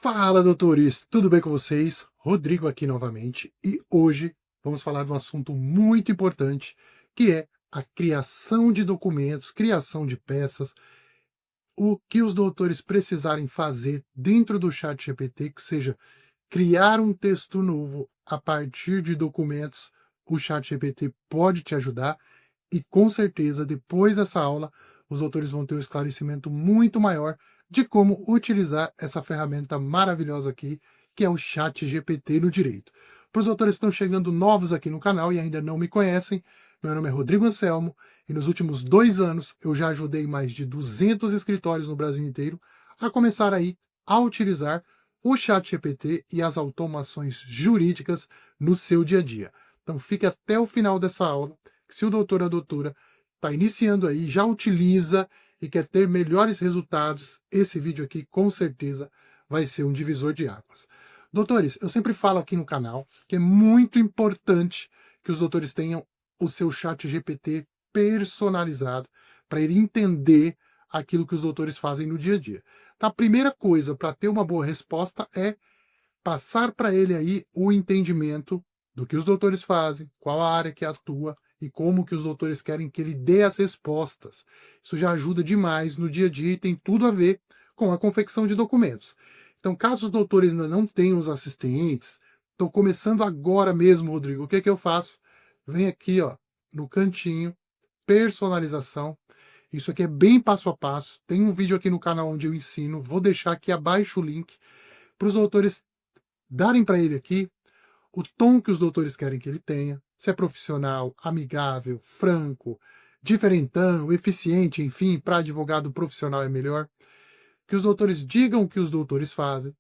Fala, doutores! Tudo bem com vocês? Rodrigo aqui novamente e hoje vamos falar de um assunto muito importante que é a criação de documentos, criação de peças, o que os doutores precisarem fazer dentro do ChatGPT, que seja criar um texto novo a partir de documentos. O ChatGPT pode te ajudar e com certeza depois dessa aula os doutores vão ter um esclarecimento muito maior de como utilizar essa ferramenta maravilhosa aqui, que é o ChatGPT no direito. Para os doutores que estão chegando novos aqui no canal e ainda não me conhecem, meu nome é Rodrigo Anselmo e nos últimos 2 anos eu já ajudei mais de 200 escritórios no Brasil inteiro a começar aí a utilizar o ChatGPT e as automações jurídicas no seu dia a dia. Então fique até o final dessa aula, que se o doutor ou a doutora está iniciando aí, já utiliza e quer ter melhores resultados, esse vídeo aqui com certeza vai ser um divisor de águas. Doutores, eu sempre falo aqui no canal que é muito importante que os doutores tenham o seu ChatGPT personalizado para ele entender aquilo que os doutores fazem no dia a dia. Então, a primeira coisa para ter uma boa resposta é passar para ele aí o entendimento do que os doutores fazem, qual a área que atua e como que os doutores querem que ele dê as respostas. Isso já ajuda demais no dia a dia e tem tudo a ver com a confecção de documentos. Então, caso os doutores ainda não tenham os assistentes, estou começando agora mesmo, Rodrigo, o que é que eu faço? Vem aqui, ó, no cantinho, personalização. Isso aqui é bem passo a passo. Tem um vídeo aqui no canal onde eu ensino. Vou deixar aqui abaixo o link para os doutores darem para ele aqui o tom que os doutores querem que ele tenha. Se é profissional, amigável, franco, diferentão, eficiente, enfim, para advogado profissional é melhor. Que os doutores digam o que os doutores fazem.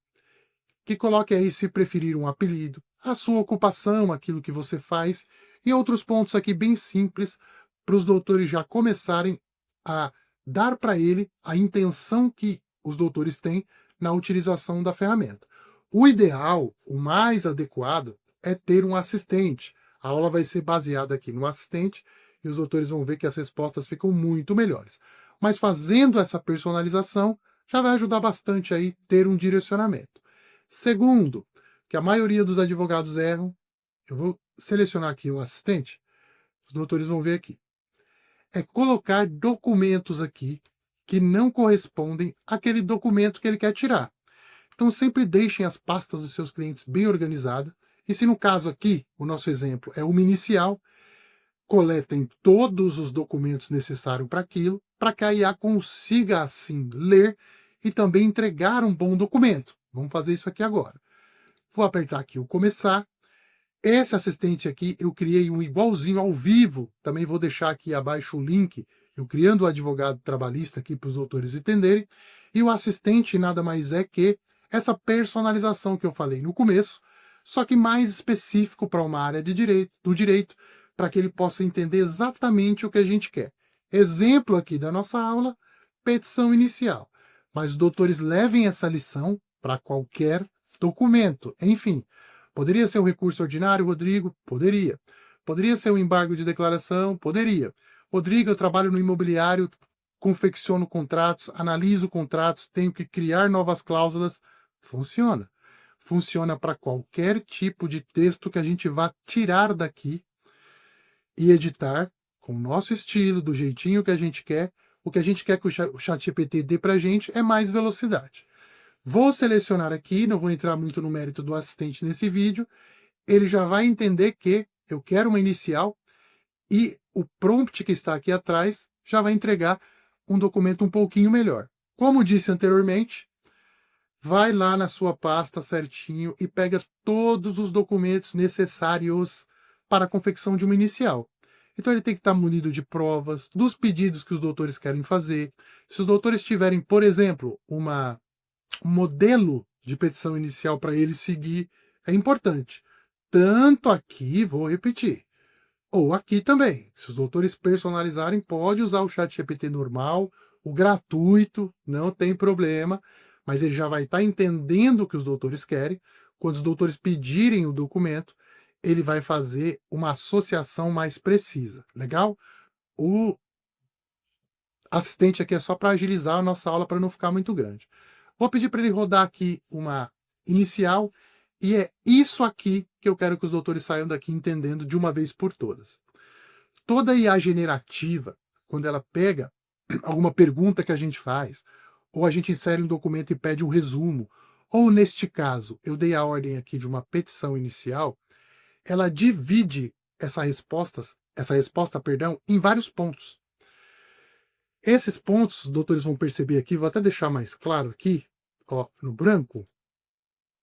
Que coloque aí, se preferir, um apelido, a sua ocupação, aquilo que você faz, e outros pontos aqui bem simples para os doutores já começarem a dar para ele a intenção que os doutores têm na utilização da ferramenta. O ideal, o mais adequado, é ter um assistente. A aula vai ser baseada aqui no assistente e os doutores vão ver que as respostas ficam muito melhores. Mas fazendo essa personalização, já vai ajudar bastante aí ter um direcionamento. Segundo, que a maioria dos advogados erram, eu vou selecionar aqui um assistente, os doutores vão ver aqui, é colocar documentos aqui que não correspondem àquele documento que ele quer tirar. Então sempre deixem as pastas dos seus clientes bem organizadas, e se no caso aqui, o nosso exemplo é uma inicial, coletem todos os documentos necessários para aquilo, para que a IA consiga assim ler e também entregar um bom documento. Vamos fazer isso aqui agora. Vou apertar aqui o começar. Esse assistente aqui, eu criei um igualzinho ao vivo. Também vou deixar aqui abaixo o link, eu criando o advogado trabalhista aqui para os doutores entenderem. E o assistente nada mais é que essa personalização que eu falei no começo, só que mais específico para uma área de do direito, para que ele possa entender exatamente o que a gente quer. Exemplo aqui da nossa aula, petição inicial. Mas os doutores levem essa lição para qualquer documento. Enfim, poderia ser um recurso ordinário, Rodrigo? Poderia. Poderia ser um embargo de declaração? Poderia. Rodrigo, eu trabalho no imobiliário, confecciono contratos, analiso contratos, tenho que criar novas cláusulas. Funciona. Funciona para qualquer tipo de texto que a gente vá tirar daqui e editar com o nosso estilo, do jeitinho que a gente quer. O que a gente quer que o ChatGPT dê para a gente é mais velocidade. Vou selecionar aqui, não vou entrar muito no mérito do assistente nesse vídeo, ele já vai entender que eu quero uma inicial e o prompt que está aqui atrás já vai entregar um documento um pouquinho melhor. Como disse anteriormente, vai lá na sua pasta certinho e pega todos os documentos necessários para a confecção de uma inicial. Então ele tem que estar munido de provas, dos pedidos que os doutores querem fazer. Se os doutores tiverem, por exemplo, um modelo de petição inicial para ele seguir, é importante. Tanto aqui, vou repetir, ou aqui também. Se os doutores personalizarem, pode usar o ChatGPT normal, o gratuito, não tem problema, mas ele já vai estar entendendo o que os doutores querem. Quando os doutores pedirem o documento, ele vai fazer uma associação mais precisa. Legal? O assistente aqui é só para agilizar a nossa aula para não ficar muito grande. Vou pedir para ele rodar aqui uma inicial, e é isso aqui que eu quero que os doutores saiam daqui entendendo de uma vez por todas. Toda IA generativa, quando ela pega alguma pergunta que a gente faz, ou a gente insere um documento e pede um resumo, ou neste caso, eu dei a ordem aqui de uma petição inicial, ela divide essa resposta, em vários pontos. Esses pontos, os doutores vão perceber aqui, vou até deixar mais claro aqui, ó, no branco,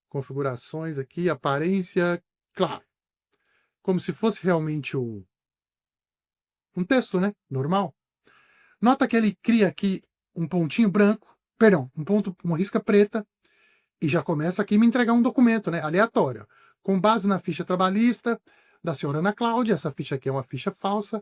configurações aqui, aparência, claro, como se fosse realmente um texto, né, normal. Nota que ele cria aqui um pontinho branco, perdão, uma risca preta, e já começa aqui a me entregar um documento, né, aleatório, com base na ficha trabalhista da senhora Ana Cláudia. Essa ficha aqui é uma ficha falsa.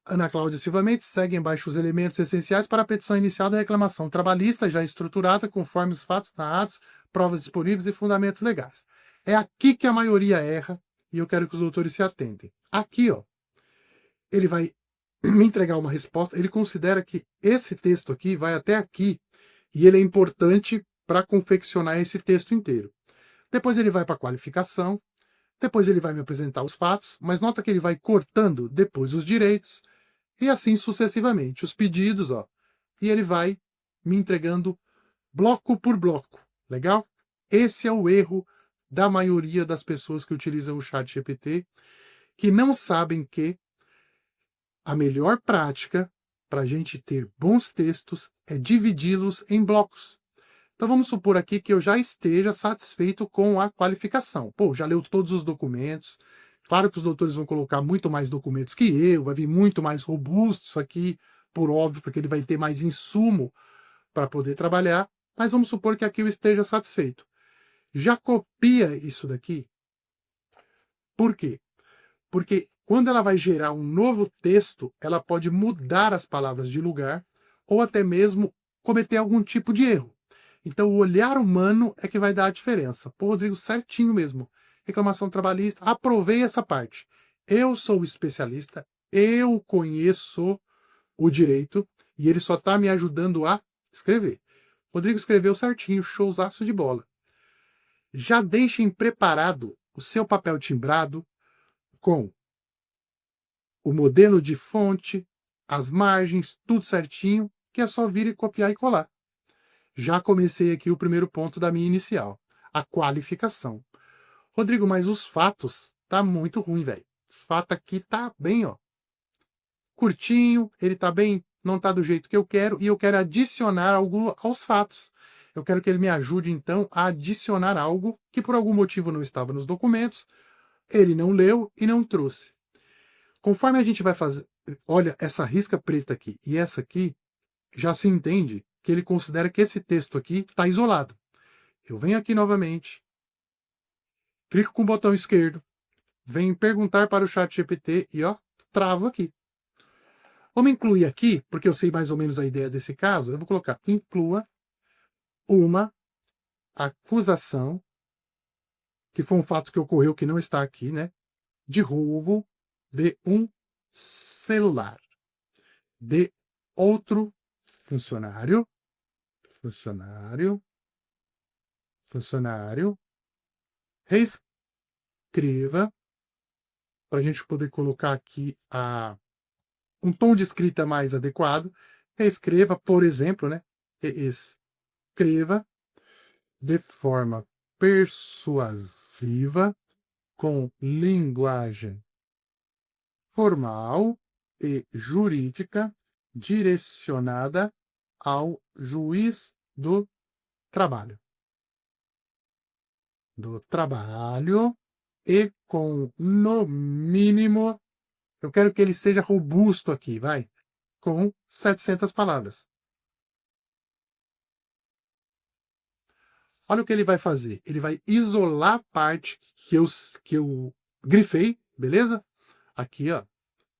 Ana Cláudia Silva Mendes segue embaixo os elementos essenciais para a petição inicial da reclamação trabalhista, já estruturada conforme os fatos narrados, provas disponíveis e fundamentos legais. É aqui que a maioria erra, e eu quero que os doutores se atentem. Aqui, ó, ele vai me entregar uma resposta, ele considera que esse texto aqui vai até aqui, e ele é importante para confeccionar esse texto inteiro. Depois ele vai para a qualificação, depois ele vai me apresentar os fatos, mas nota que ele vai cortando depois os direitos, e assim sucessivamente, os pedidos, ó, e ele vai me entregando bloco por bloco. Legal? Esse é o erro da maioria das pessoas que utilizam o ChatGPT, que não sabem que a melhor prática para a gente ter bons textos é dividi-los em blocos. Então vamos supor aqui que eu já esteja satisfeito com a qualificação. Pô, já leu todos os documentos. Claro que os doutores vão colocar muito mais documentos que eu, vai vir muito mais robusto isso aqui, por óbvio, porque ele vai ter mais insumo para poder trabalhar, mas vamos supor que aqui eu esteja satisfeito. Já copia isso daqui. Por quê? Porque quando ela vai gerar um novo texto, ela pode mudar as palavras de lugar ou até mesmo cometer algum tipo de erro. Então, o olhar humano é que vai dar a diferença. Pô, Rodrigo, certinho mesmo. Reclamação trabalhista, aprovei essa parte. Eu sou especialista, eu conheço o direito e ele só está me ajudando a escrever. Rodrigo escreveu certinho, showzaço de bola. Já deixem preparado o seu papel timbrado com o modelo de fonte, as margens, tudo certinho, que é só vir e copiar e colar. Já comecei aqui o primeiro ponto da minha inicial, a qualificação. Rodrigo, mas os fatos tá muito ruim, velho. Os fatos aqui tá bem, ó, curtinho, ele tá bem, não tá do jeito que eu quero, e eu quero adicionar algo aos fatos. Eu quero que ele me ajude, então, a adicionar algo que por algum motivo não estava nos documentos, ele não leu e não trouxe. Conforme a gente vai fazer, olha, essa risca preta aqui e essa aqui, já se entende que ele considera que esse texto aqui está isolado. Eu venho aqui novamente, clico com o botão esquerdo, venho perguntar para o ChatGPT e ó, travo aqui. Vamos incluir aqui, porque eu sei mais ou menos a ideia desse caso, eu vou colocar inclua uma acusação, que foi um fato que ocorreu que não está aqui, né? De roubo de um celular de outro funcionário, reescreva, para a gente poder colocar aqui um tom de escrita mais adequado, reescreva, por exemplo, né? Escreva de forma persuasiva, com linguagem formal e jurídica, direcionada ao juiz do trabalho. E com, no mínimo, eu quero que ele seja robusto aqui, vai, com 700 palavras. Olha o que ele vai fazer. Ele vai isolar a parte que eu grifei, beleza? Aqui, ó,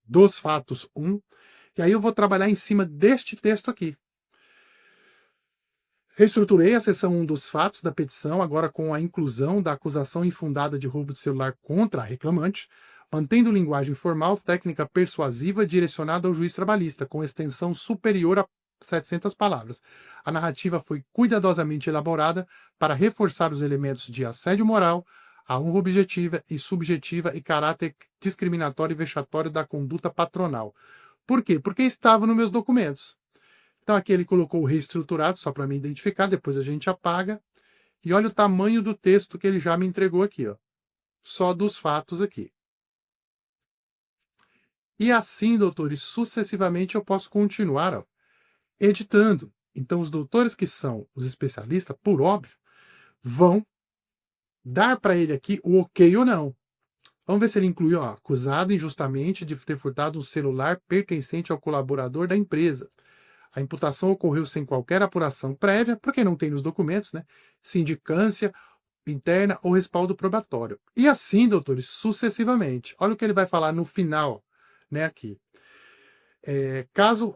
dos fatos 1. E aí eu vou trabalhar em cima deste texto aqui. Reestruturei a seção 1 dos fatos da petição, agora com a inclusão da acusação infundada de roubo de celular contra a reclamante, mantendo linguagem formal, técnica persuasiva direcionada ao juiz trabalhista, com extensão superior a 700 palavras. A narrativa foi cuidadosamente elaborada para reforçar os elementos de assédio moral, a honra objetiva e subjetiva e caráter discriminatório e vexatório da conduta patronal. Por quê? Porque estava nos meus documentos. Então aqui ele colocou o reestruturado, só para me identificar, depois a gente apaga. E olha o tamanho do texto que ele já me entregou aqui, ó. Só dos fatos aqui. E assim, doutores, sucessivamente eu posso continuar, ó, editando. Então os doutores que são os especialistas, por óbvio, vão dar para ele aqui o ok ou não. Vamos ver se ele incluiu, ó, acusado injustamente de ter furtado um celular pertencente ao colaborador da empresa. A imputação ocorreu sem qualquer apuração prévia, porque não tem nos documentos, né? Sindicância interna ou respaldo probatório. E assim, doutores, sucessivamente. Olha o que ele vai falar no final, né, aqui. Caso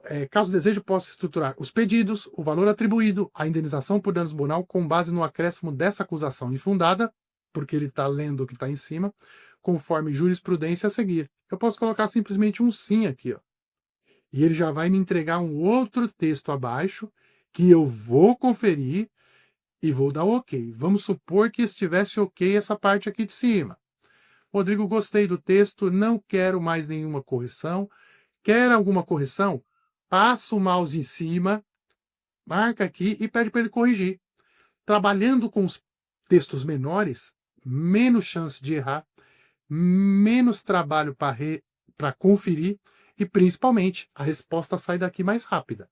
deseje, possa estruturar os pedidos, o valor atribuído, a indenização por danos moral com base no acréscimo dessa acusação infundada, porque ele está lendo o que está em cima, conforme jurisprudência a seguir. Eu posso colocar simplesmente um sim aqui, ó. E ele já vai me entregar um outro texto abaixo que eu vou conferir e vou dar ok. Vamos supor que estivesse ok essa parte aqui de cima. Rodrigo, gostei do texto, não quero mais nenhuma correção. Quer alguma correção? Passa o mouse em cima, marca aqui e pede para ele corrigir. Trabalhando com os textos menores, menos chance de errar, menos trabalho para conferir e, principalmente, a resposta sai daqui mais rápida.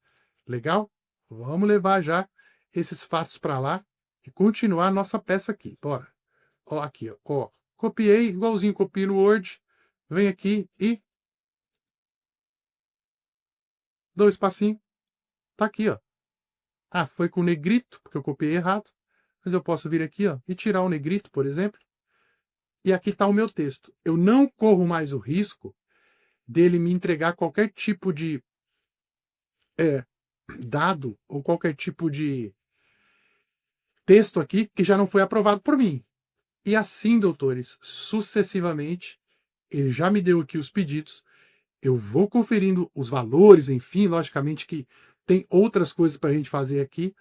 Legal? Vamos levar já esses fatos para lá e continuar a nossa peça aqui. Bora. Ó, aqui, ó. Copiei, igualzinho copio no Word. Vem aqui e dou um espacinho. Tá aqui, ó. Ah, foi com negrito, porque eu copiei errado. Mas eu posso vir aqui, ó, e tirar o negrito, por exemplo. E aqui está o meu texto. Eu não corro mais o risco dele me entregar qualquer tipo de dado ou qualquer tipo de texto aqui que já não foi aprovado por mim. E assim, doutores, sucessivamente, ele já me deu aqui os pedidos, eu vou conferindo os valores, enfim, logicamente que tem outras coisas para a gente fazer aqui.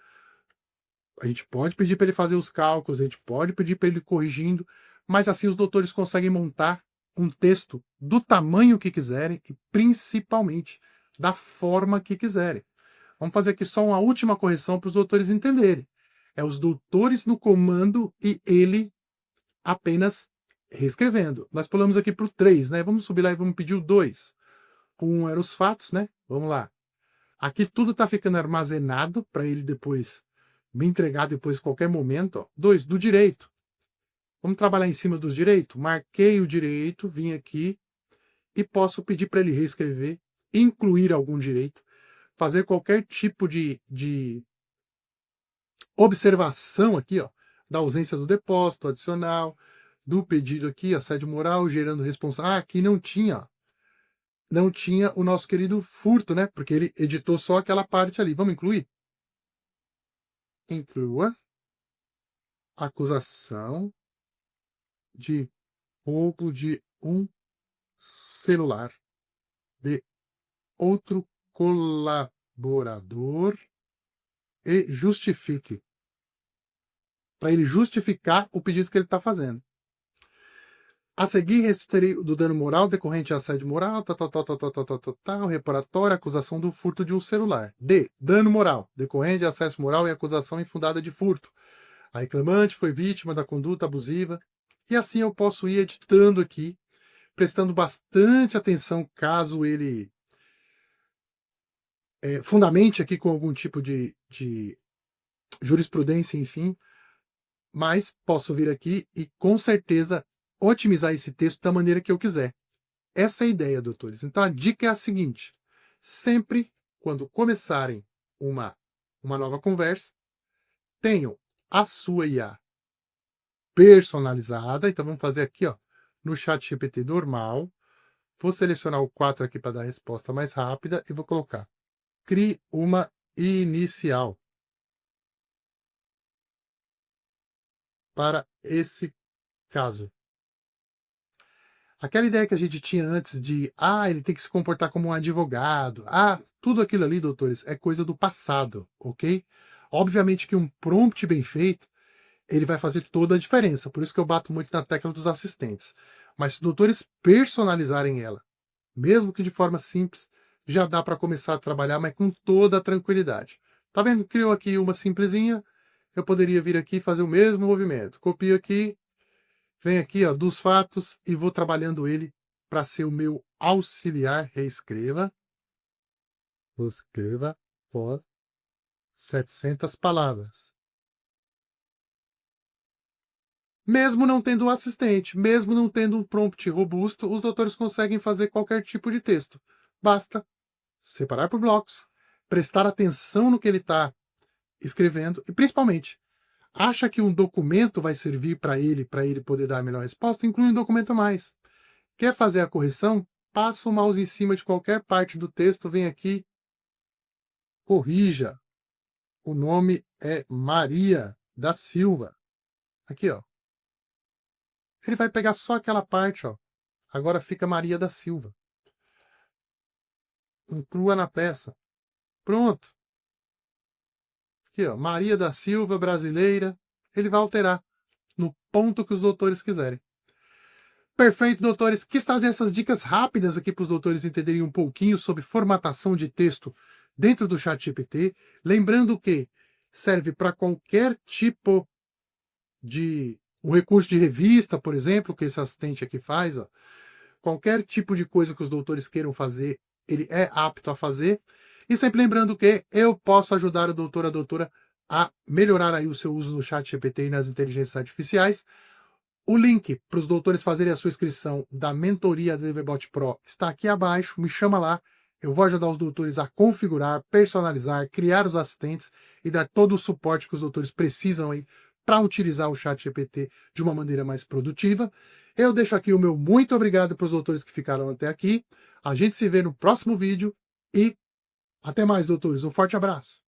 A gente pode pedir para ele fazer os cálculos, a gente pode pedir para ele ir corrigindo, mas assim os doutores conseguem montar um texto do tamanho que quiserem e principalmente da forma que quiserem. Vamos fazer aqui só uma última correção para os doutores entenderem. É os doutores no comando e ele apenas reescrevendo. Nós pulamos aqui para o 3, né? Vamos subir lá e vamos pedir o 2. O 1 era os fatos, né? Vamos lá. Aqui tudo está ficando armazenado para ele depois me entregar depois qualquer momento. Ó. 2, do direito. Vamos trabalhar em cima dos direitos? Marquei o direito, vim aqui e posso pedir para ele reescrever, incluir algum direito, fazer qualquer tipo de observação aqui, ó, da ausência do depósito adicional, do pedido aqui, assédio moral, gerando responsável. Ah, aqui não tinha o nosso querido furto, né? Porque ele editou só aquela parte ali. Vamos incluir? Inclua acusação de roubo de um celular de outro colaborador e justifique. Para ele justificar o pedido que ele está fazendo. A seguir, restituirei do dano moral decorrente de assédio moral, reparatório, acusação do furto de um celular. D. Dano moral, decorrente de assédio moral e acusação infundada de furto. A reclamante foi vítima da conduta abusiva. E assim eu posso ir editando aqui, prestando bastante atenção caso ele fundamente aqui com algum tipo de jurisprudência, enfim, mas posso vir aqui e com certeza otimizar esse texto da maneira que eu quiser. Essa é a ideia, doutores. Então a dica é a seguinte: sempre quando começarem uma nova conversa, tenham a sua IA personalizada. Então vamos fazer aqui, ó, no chat GPT normal. Vou selecionar o 4 aqui para dar a resposta mais rápida e vou colocar: crie uma inicial para esse caso. Aquela ideia que a gente tinha antes de, ele tem que se comportar como um advogado, tudo aquilo ali, doutores, é coisa do passado, ok? Obviamente que um prompt bem feito, ele vai fazer toda a diferença, por isso que eu bato muito na tecla dos assistentes. Mas se os doutores personalizarem ela, mesmo que de forma simples, já dá para começar a trabalhar, mas com toda a tranquilidade. Tá vendo? Criou aqui uma simplesinha, eu poderia vir aqui e fazer o mesmo movimento. Copio aqui, venho aqui, ó, dos fatos e vou trabalhando ele para ser o meu auxiliar. Reescreva. Escreva por 700 palavras. Mesmo não tendo um assistente, mesmo não tendo um prompt robusto, os doutores conseguem fazer qualquer tipo de texto. Basta separar por blocos, prestar atenção no que ele está escrevendo e, principalmente, acha que um documento vai servir para ele poder dar a melhor resposta? Inclui um documento a mais. Quer fazer a correção? Passa o mouse em cima de qualquer parte do texto, vem aqui, corrija. O nome é Maria da Silva. Aqui, ó. Ele vai pegar só aquela parte, ó. Agora fica Maria da Silva. Inclua na peça. Pronto. Aqui, ó. Maria da Silva, brasileira. Ele vai alterar no ponto que os doutores quiserem. Perfeito, doutores. Quis trazer essas dicas rápidas aqui para os doutores entenderem um pouquinho sobre formatação de texto dentro do ChatGPT. Lembrando que serve para qualquer tipo de um recurso de revista, por exemplo, que esse assistente aqui faz, ó. Qualquer tipo de coisa que os doutores queiram fazer, ele é apto a fazer. E sempre lembrando que eu posso ajudar o doutor, a doutora, a melhorar aí o seu uso no ChatGPT e nas inteligências artificiais. O link para os doutores fazerem a sua inscrição da mentoria do Liverbot Pro está aqui abaixo. Me chama lá. Eu vou ajudar os doutores a configurar, personalizar, criar os assistentes e dar todo o suporte que os doutores precisam aí para utilizar o ChatGPT de uma maneira mais produtiva. Eu deixo aqui o meu muito obrigado para os doutores que ficaram até aqui. A gente se vê no próximo vídeo e até mais, doutores. Um forte abraço.